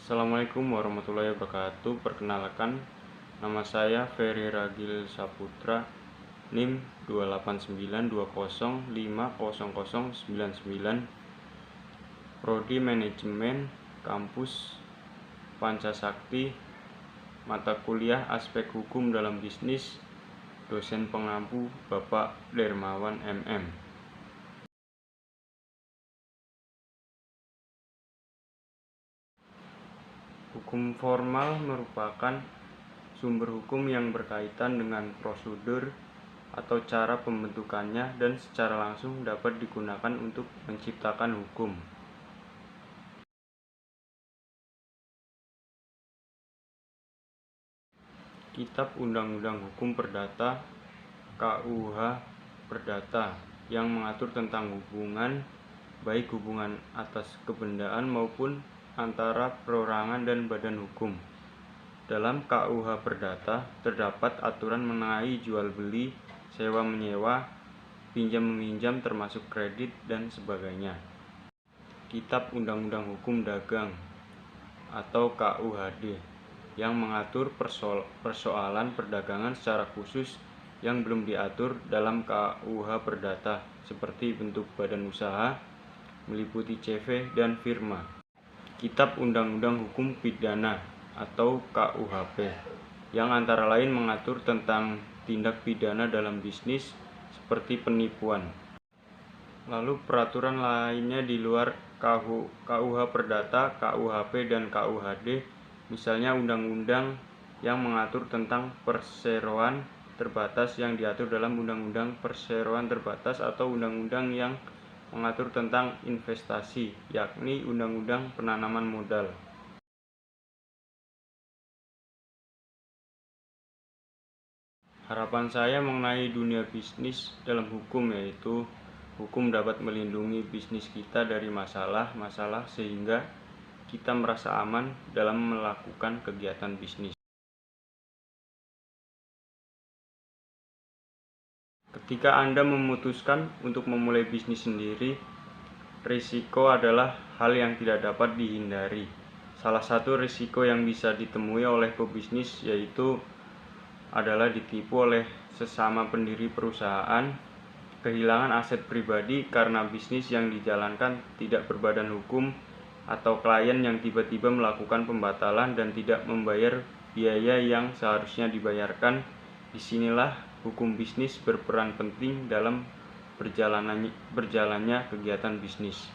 Assalamualaikum warahmatullahi wabarakatuh. Perkenalkan, nama saya Ferry Ragil Saputra, NIM 28920500099, Prodi Manajemen, Kampus Pancasakti, mata kuliah Aspek Hukum dalam Bisnis, dosen pengampu Bapak Dermawan MM. Hukum formal merupakan sumber hukum yang berkaitan dengan prosedur atau cara pembentukannya dan secara langsung dapat digunakan untuk menciptakan hukum. Kitab Undang-Undang Hukum Perdata (KUH Perdata) yang mengatur tentang hubungan, baik hubungan atas kebendaan maupun antara perorangan dan badan hukum. Dalam KUH Perdata terdapat aturan mengenai jual beli, sewa menyewa, pinjam meminjam termasuk kredit dan sebagainya. Kitab Undang-Undang Hukum Dagang atau KUHD yang mengatur persoalan perdagangan secara khusus yang belum diatur dalam KUH Perdata, seperti bentuk badan usaha, meliputi CV dan firma. Kitab Undang-Undang Hukum Pidana atau KUHP yang antara lain mengatur tentang tindak pidana dalam bisnis seperti penipuan. Lalu peraturan lainnya di luar KUH Perdata, KUHP, dan KUHD, misalnya undang-undang yang mengatur tentang perseroan terbatas yang diatur dalam Undang-Undang Perseroan Terbatas atau undang-undang yang mengatur tentang investasi, yakni Undang-Undang Penanaman Modal. Harapan saya mengenai dunia bisnis dalam hukum yaitu hukum dapat melindungi bisnis kita dari masalah-masalah sehingga kita merasa aman dalam melakukan kegiatan bisnis. Ketika Anda memutuskan untuk memulai bisnis sendiri, risiko adalah hal yang tidak dapat dihindari. Salah satu risiko yang bisa ditemui oleh pebisnis yaitu adalah ditipu oleh sesama pendiri perusahaan, kehilangan aset pribadi karena bisnis yang dijalankan tidak berbadan hukum, atau klien yang tiba-tiba melakukan pembatalan dan tidak membayar biaya yang seharusnya dibayarkan. Disinilah hukum bisnis berperan penting dalam berjalannya kegiatan bisnis.